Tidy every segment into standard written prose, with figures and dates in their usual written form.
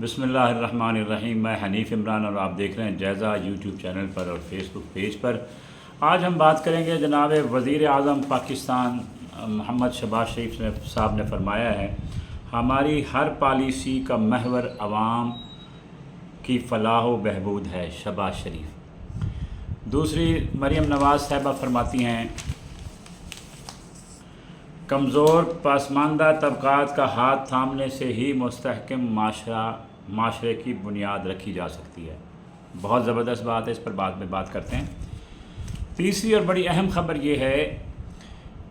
बिस्मिल्लाहिर्रहमानिर्रहीम। मैं हनीफ इमरान और आप देख रहे हैं जायज़ा यूट्यूब चैनल पर और फेसबुक पेज पर। आज हम बात करेंगे जनाब वज़ीर आज़म पाकिस्तान मोहम्मद शहबाज शरीफ साहब ने फरमाया है, हमारी हर पॉलिसी का महवर अवाम की फ़लाह व बहबूद है। शहबाज शरीफ। दूसरी मरीम नवाज़ साहिबा फरमाती हैं, कमज़ोर पसमानदा तबक़ात का हाथ थामने से ही मुस्तहकम माशरे की बुनियाद रखी जा सकती है। बहुत ज़बरदस्त बात है, इस पर बाद में बात करते हैं। तीसरी और बड़ी अहम ख़बर ये है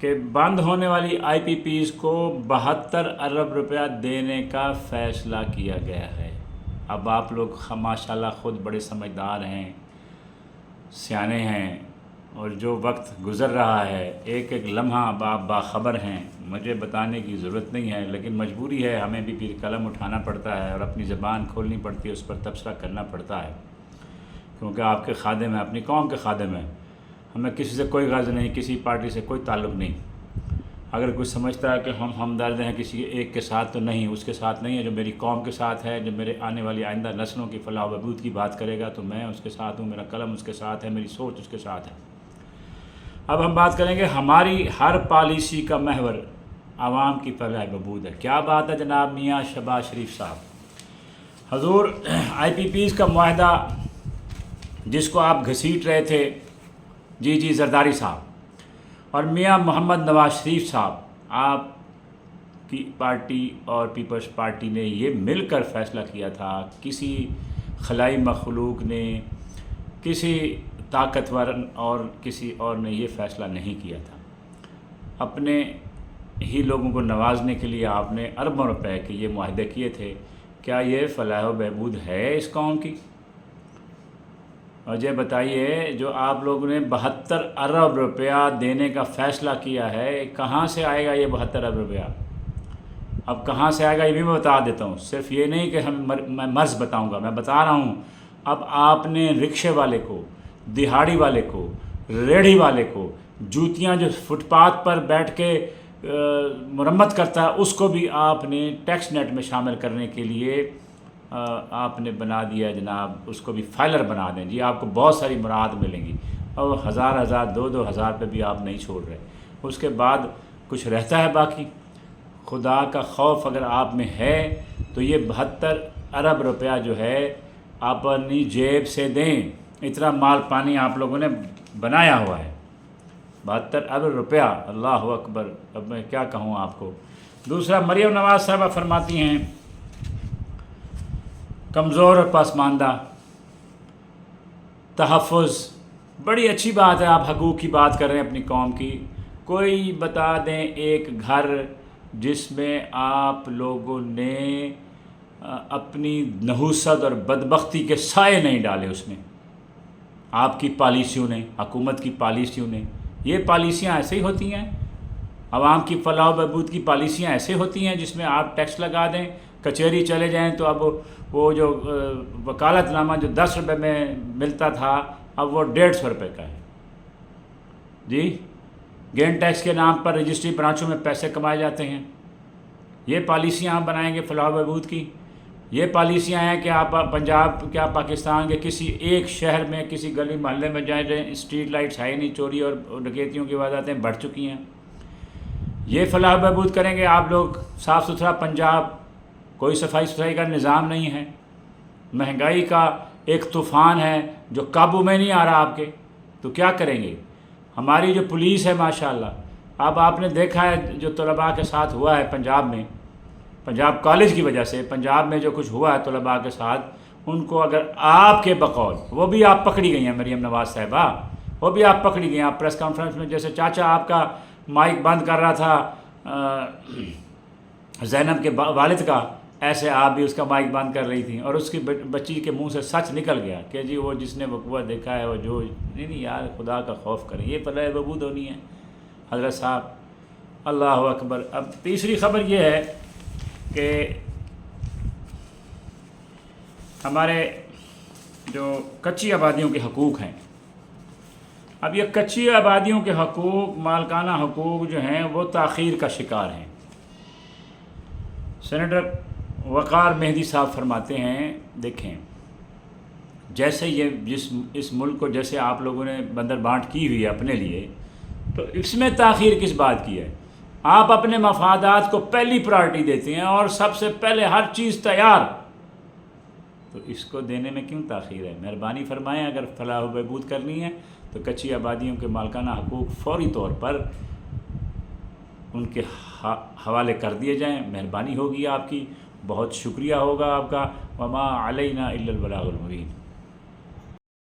कि बंद होने वाली IPPs को 72 अरब रुपया देने का फ़ैसला किया गया है। अब आप लोग माशाल्लाह ख़ुद बड़े समझदार हैं, सियाने हैं, और जो वक्त गुज़र रहा है एक एक लम्हा आप बाखबर हैं, मुझे बताने की ज़रूरत नहीं है, लेकिन मजबूरी है, हमें भी फिर कलम उठाना पड़ता है और अपनी ज़बान खोलनी पड़ती है, उस पर तबसरा करना पड़ता है, क्योंकि आपके खादिम हैं, अपनी कौम के खादिम हैं। हमें किसी से कोई गर्ज नहीं, किसी पार्टी से कोई ताल्लुक़ नहीं। अगर कोई समझता है कि हम हमदर्द हैं किसी एक के साथ, तो नहीं, उसके साथ नहीं है। जो मेरी कौम के साथ है, जो मेरे आने वाली आइंदा नस्लों की फलाह व बहबूद की बात करेगा, तो मैं उसके साथ हूँ, मेरा कलम उसके साथ है, मेरी सोच उसके साथ है। अब हम बात करेंगे हमारी हर पॉलिसी का महवर आवाम की फलाह बहबूद है। क्या बात है जनाब मियाँ शहबाज शरीफ साहब। हजूर IPPs का मुआहदा जिसको आप घसीट रहे थे, जी जरदारी साहब, और मियाँ मोहम्मद नवाज शरीफ साहब, आपकी पार्टी और पीपल्स पार्टी ने ये मिलकर फ़ैसला किया था। किसी खलाई मखलूक ने, किसी ताकतवर और किसी और ने ये फ़ैसला नहीं किया था। अपने ही लोगों को नवाजने के लिए आपने अरबों रुपए के ये मुआहदे किए थे। क्या ये फलाह व बहबूद है इस कौम की? और ये बताइए, जो आप लोगों ने 72 अरब रुपया देने का फ़ैसला किया है, कहाँ से आएगा ये 72 अरब रुपया? अब कहाँ से आएगा ये भी मैं बता देता हूँ। सिर्फ ये नहीं कि मैं मर्ज़ बताऊँगा, मैं बता रहा हूँ। अब आपने रिक्शे वाले को, दिहाड़ी वाले को, रेढ़ी वाले को, जूतियाँ जो फुटपाथ पर बैठ के मुरम्मत करता है, उसको भी आपने टैक्स नेट में शामिल करने के लिए आपने बना दिया जनाब, उसको भी फाइलर बना दें जी। आपको बहुत सारी मुराद मिलेंगी और हज़ार 2-2 हज़ार पे भी आप नहीं छोड़ रहे। उसके बाद कुछ रहता है बाकी। खुदा का खौफ अगर आप में है तो ये 72 अरब रुपया जो है आप अपनी जेब से दें। इतना माल पानी आप लोगों ने बनाया हुआ है, 72 अरब रुपया। अल्लाह अकबर। अब मैं क्या कहूँ आपको। दूसरा, मरीम नवाज़ साहबा फरमाती हैं, कमज़ोर और पसमानदा तहफ़्फ़ुज़। बड़ी अच्छी बात है, आप हकूक़ की बात कर रहे हैं अपनी कौम की। कोई बता दें एक घर जिसमें आप लोगों ने अपनी नहूसत और बदबख्ती के साए नहीं डाले उसमें, आपकी पॉलिसियों ने, हुकूमत की पॉलिसियों ने। ये पॉलिसियाँ ऐसे ही होती हैं, आवाम की फलाह व बहबूद की पॉलिसियाँ ऐसे होती हैं जिसमें आप टैक्स लगा दें, कचहरी चले जाएं तो अब वो जो वकालतनामा जो 10 रुपये में मिलता था, अब वो 150 रुपये का है जी। गेन टैक्स के नाम पर रजिस्ट्री ब्रांचों में पैसे कमाए जाते हैं। ये पॉलिसियाँ आप बनाएंगे फलाह व बहबूद की? ये पॉलिसियाँ हैं कि आप पंजाब, क्या पाकिस्तान के किसी एक शहर में, किसी गली मोहल्ले में जाएँ, स्ट्रीट लाइट्स है नहीं, चोरी और डकैतियों की वारदातें बढ़ चुकी हैं। ये फलाह बहबूद करेंगे आप लोग? साफ़ सुथरा पंजाब, कोई सफाई सुथराई का निज़ाम नहीं है, महंगाई का एक तूफ़ान है जो काबू में नहीं आ रहा आपके, तो क्या करेंगे? हमारी जो पुलिस है माशाल्लाह, अब आपने देखा है जो तलबा के साथ हुआ है पंजाब में, पंजाब कॉलेज की वजह से पंजाब में जो कुछ हुआ है तलबा के साथ, उनको अगर आपके बकौल, वो भी आप पकड़ी गई हैं मरीम नवाज़ साहिबा, वो भी आप पकड़ी गई हैं। आप प्रेस कॉन्फ्रेंस में जैसे चाचा आपका माइक बंद कर रहा था ज़ैनब के वालिद का, ऐसे आप भी उसका माइक बंद कर रही थी, और उसकी बच्ची के मुंह से सच निकल गया कि जी वो जिसने वक़ुआ देखा है वो जो नहीं यार, खुदा का खौफ करें, ये फलाह बहबूद होनी है हज़रत साहब। अल्लाह अकबर। अब तीसरी ख़बर ये है कि हमारे जो कच्ची आबादियों के हकूक़ हैं, अब ये कच्ची आबादियों के हकूक़, मालकाना हकूक़ जो हैं, वो ताख़ीर का शिकार हैं। सेनेटर وقار مہدی صاحب فرماتے ہیں، دیکھیں جیسے یہ اس ملک کو جیسے آپ لوگوں نے بندر بانٹ کی ہوئی ہے اپنے لیے، تو اس میں تاخیر کس بات کی ہے؟ آپ اپنے مفادات کو پہلی پرائرٹی دیتے ہیں اور سب سے پہلے ہر چیز تیار، تو اس کو دینے میں کیوں تاخیر ہے؟ مہربانی فرمائیں، اگر فلاح و بہبود کرنی ہے تو کچی آبادیوں کے مالکانہ حقوق فوری طور پر ان کے حوالے کر دیے جائیں، مہربانی ہوگی آپ کی، بہت شکریہ ہوگا آپ کا۔ وما علینا الا البلاغ المبین۔